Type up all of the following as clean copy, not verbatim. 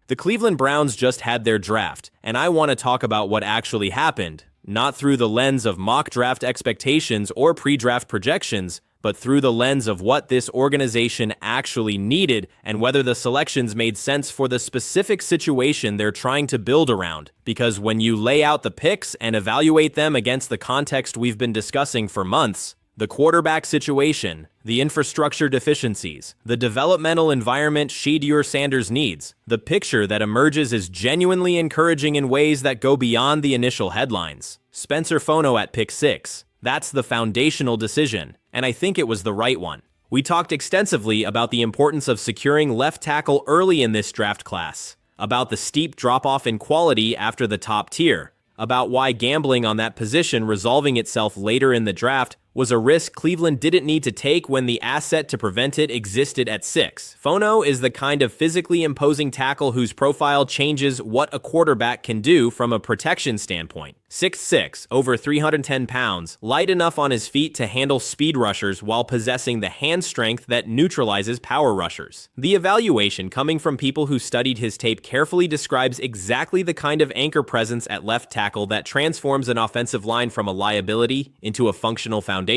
The Cleveland Browns just had their draft, and I want to talk about what actually happened, not through the lens of mock draft expectations or pre-draft projections, but through the lens of what this organization actually needed and whether the selections made sense for the specific situation they're trying to build around. Because when you lay out the picks and evaluate them against the context we've been discussing for months, the quarterback situation, the infrastructure deficiencies, the developmental environment Shedeur Sanders needs, the picture that emerges is genuinely encouraging in ways that go beyond the initial headlines. Spencer Fono at pick 6. That's the foundational decision, and I think it was the right one. We talked extensively about the importance of securing left tackle early in this draft class, about the steep drop-off in quality after the top tier, about why gambling on that position resolving itself later in the draft was a risk Cleveland didn't need to take when the asset to prevent it existed at 6. Fono is the kind of physically imposing tackle whose profile changes what a quarterback can do from a protection standpoint. 6'6", over 310 pounds, light enough on his feet to handle speed rushers while possessing the hand strength that neutralizes power rushers. The evaluation coming from people who studied his tape carefully describes exactly the kind of anchor presence at left tackle that transforms an offensive line from a liability into a functional foundation.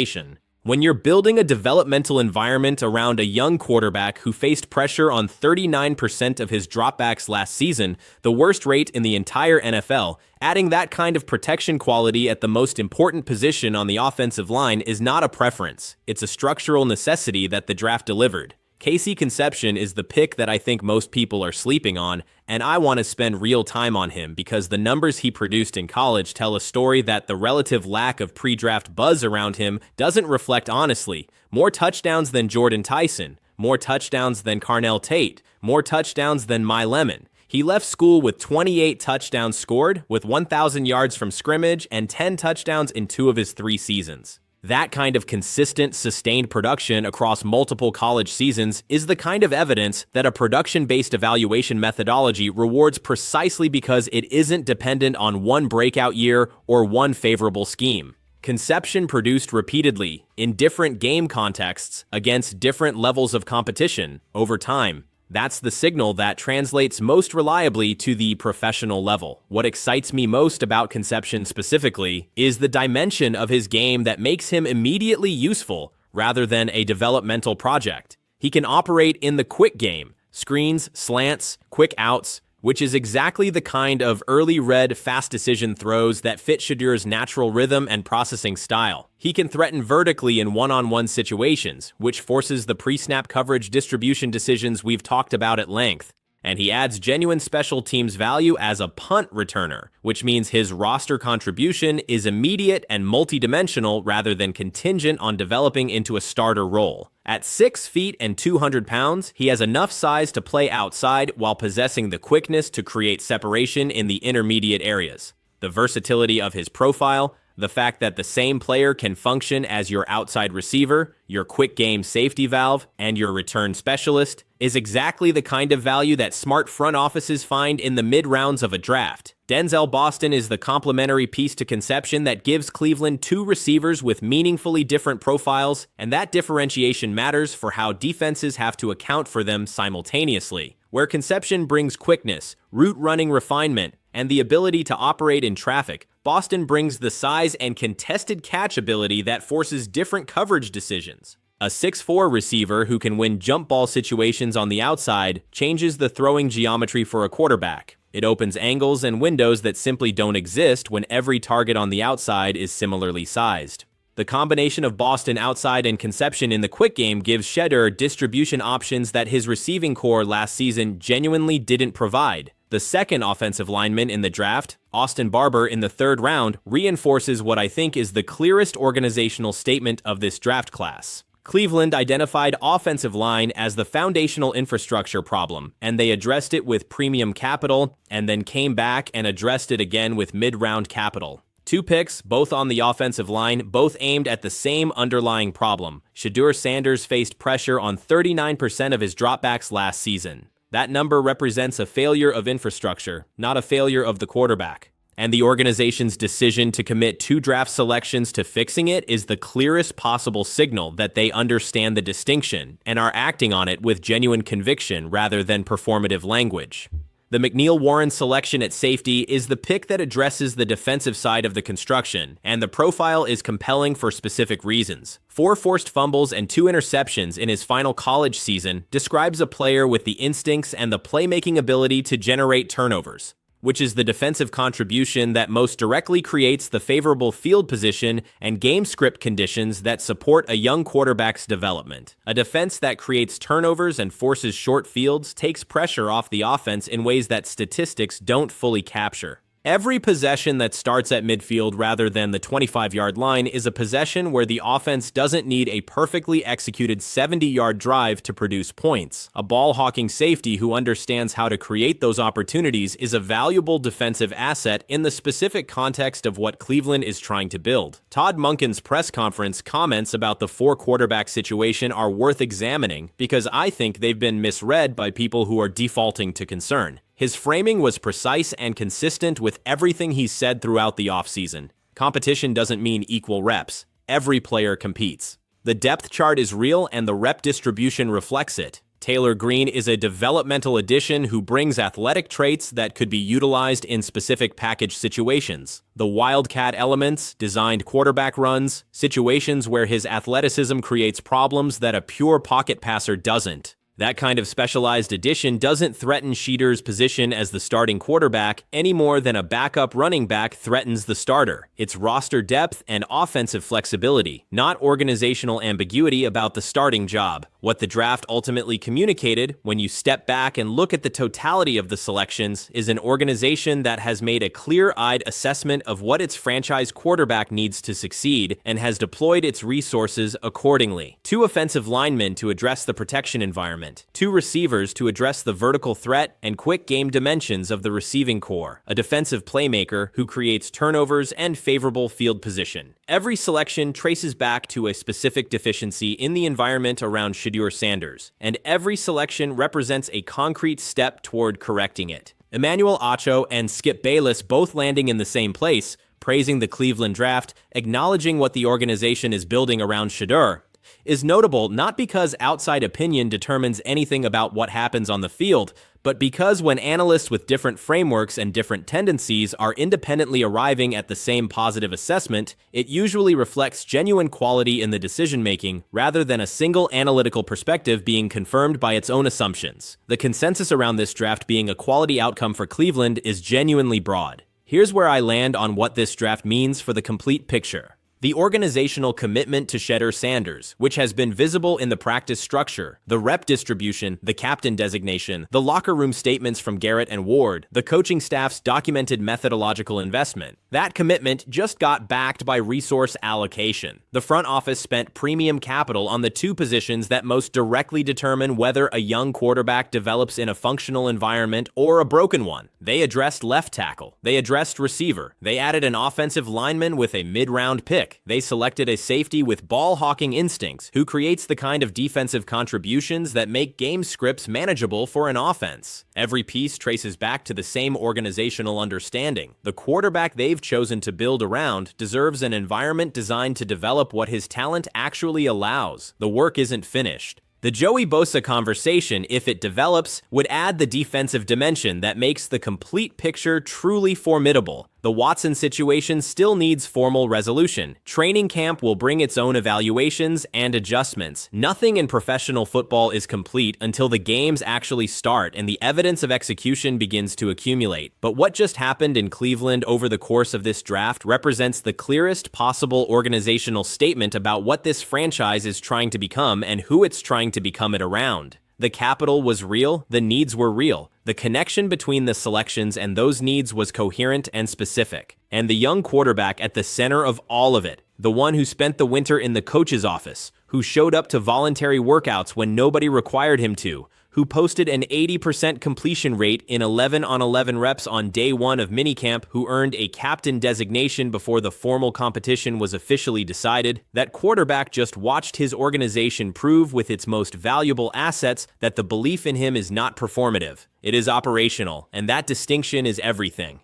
When you're building a developmental environment around a young quarterback who faced pressure on 39% of his dropbacks last season, the worst rate in the entire NFL, adding that kind of protection quality at the most important position on the offensive line is not a preference. It's a structural necessity that the draft delivered. Casey Conception is the pick that I think most people are sleeping on, and I want to spend real time on him because the numbers he produced in college tell a story that the relative lack of pre-draft buzz around him doesn't reflect honestly. More touchdowns than Jordan Tyson, more touchdowns than Carnell Tate, more touchdowns than My Lemon. He left school with 28 touchdowns scored, with 1,000 yards from scrimmage and 10 touchdowns in 2 of his 3 seasons. That kind of consistent, sustained production across multiple college seasons is the kind of evidence that a production-based evaluation methodology rewards precisely because it isn't dependent on one breakout year or one favorable scheme. Conception produced repeatedly, in different game contexts, against different levels of competition, over time. That's the signal that translates most reliably to the professional level. What excites me most about Conception specifically is the dimension of his game that makes him immediately useful rather than a developmental project. He can operate in the quick game, screens, slants, quick outs, which is exactly the kind of early read, fast decision throws that fit Shedeur's natural rhythm and processing style. He can threaten vertically in one-on-one situations, which forces the pre-snap coverage distribution decisions we've talked about at length. And he adds genuine special teams value as a punt returner, which means his roster contribution is immediate and multidimensional rather than contingent on developing into a starter role. At 6 feet and 200 pounds, he has enough size to play outside while possessing the quickness to create separation in the intermediate areas. The versatility of his profile, the fact that the same player can function as your outside receiver, your quick game safety valve, and your return specialist is exactly the kind of value that smart front offices find in the mid-rounds of a draft. Denzel Boston is the complementary piece to Conception that gives Cleveland 2 receivers with meaningfully different profiles, and that differentiation matters for how defenses have to account for them simultaneously. Where Conception brings quickness, route running refinement, and the ability to operate in traffic, Boston brings the size and contested catch ability that forces different coverage decisions. A 6'4" receiver who can win jump ball situations on the outside changes the throwing geometry for a quarterback. It opens angles and windows that simply don't exist when every target on the outside is similarly sized. The combination of Boston outside and Conception in the quick game gives Shedeur distribution options that his receiving core last season genuinely didn't provide. The second offensive lineman in the draft, Austin Barber in the 3rd round, reinforces what I think is the clearest organizational statement of this draft class. Cleveland identified offensive line as the foundational infrastructure problem, and they addressed it with premium capital, and then came back and addressed it again with mid-round capital. 2 picks, both on the offensive line, both aimed at the same underlying problem. Shedeur Sanders faced pressure on 39% of his dropbacks last season. That number represents a failure of infrastructure, not a failure of the quarterback. And the organization's decision to commit 2 draft selections to fixing it is the clearest possible signal that they understand the distinction and are acting on it with genuine conviction rather than performative language. The McNeil-Warren selection at safety is the pick that addresses the defensive side of the construction, and the profile is compelling for specific reasons. 4 forced fumbles and 2 interceptions in his final college season describes a player with the instincts and the playmaking ability to generate turnovers, which is the defensive contribution that most directly creates the favorable field position and game script conditions that support a young quarterback's development. A defense that creates turnovers and forces short fields takes pressure off the offense in ways that statistics don't fully capture. Every possession that starts at midfield rather than the 25-yard line is a possession where the offense doesn't need a perfectly executed 70-yard drive to produce points. A ball-hawking safety who understands how to create those opportunities is a valuable defensive asset in the specific context of what Cleveland is trying to build. Todd Monken's press conference comments about the 4-quarterback situation are worth examining because I think they've been misread by people who are defaulting to concern. His framing was precise and consistent with everything he said throughout the offseason. Competition doesn't mean equal reps. Every player competes. The depth chart is real and the rep distribution reflects it. Taylor Green is a developmental addition who brings athletic traits that could be utilized in specific package situations. The wildcat elements, designed quarterback runs, situations where his athleticism creates problems that a pure pocket passer doesn't. That kind of specialized addition doesn't threaten Shedeur's position as the starting quarterback any more than a backup running back threatens the starter. It's roster depth and offensive flexibility, not organizational ambiguity about the starting job. What the draft ultimately communicated, when you step back and look at the totality of the selections, is an organization that has made a clear-eyed assessment of what its franchise quarterback needs to succeed and has deployed its resources accordingly. 2 offensive linemen to address the protection environment. 2 receivers to address the vertical threat and quick game dimensions of the receiving core. A defensive playmaker who creates turnovers and favorable field position. Every selection traces back to a specific deficiency in the environment around Shedeur Sanders, and every selection represents a concrete step toward correcting it. Emmanuel Acho and Skip Bayless both landing in the same place, praising the Cleveland draft, acknowledging what the organization is building around Shedeur, is notable not because outside opinion determines anything about what happens on the field, but because when analysts with different frameworks and different tendencies are independently arriving at the same positive assessment, it usually reflects genuine quality in the decision-making rather than a single analytical perspective being confirmed by its own assumptions. The consensus around this draft being a quality outcome for Cleveland is genuinely broad. Here's where I land on what this draft means for the complete picture. The organizational commitment to Shedeur Sanders, which has been visible in the practice structure, the rep distribution, the captain designation, the locker room statements from Garrett and Ward, the coaching staff's documented methodological investment. That commitment just got backed by resource allocation. The front office spent premium capital on the 2 positions that most directly determine whether a young quarterback develops in a functional environment or a broken one. They addressed left tackle. They addressed receiver. They added an offensive lineman with a mid-round pick. They selected a safety with ball-hawking instincts who creates the kind of defensive contributions that make game scripts manageable for an offense. Every piece traces back to the same organizational understanding. The quarterback they've chosen to build around deserves an environment designed to develop what his talent actually allows. The work isn't finished. The Joey Bosa conversation, if it develops, would add the defensive dimension that makes the complete picture truly formidable. The Watson situation still needs formal resolution. Training camp will bring its own evaluations and adjustments. Nothing in professional football is complete until the games actually start and the evidence of execution begins to accumulate. But what just happened in Cleveland over the course of this draft represents the clearest possible organizational statement about what this franchise is trying to become and who it's trying to become it around. The capital was real, the needs were real. The connection between the selections and those needs was coherent and specific. And the young quarterback at the center of all of it, the one who spent the winter in the coach's office, who showed up to voluntary workouts when nobody required him to, who posted an 80% completion rate in 11-on-11 reps on day 1 of minicamp, who earned a captain designation before the formal competition was officially decided. That quarterback just watched his organization prove with its most valuable assets that the belief in him is not performative. It is operational, and that distinction is everything.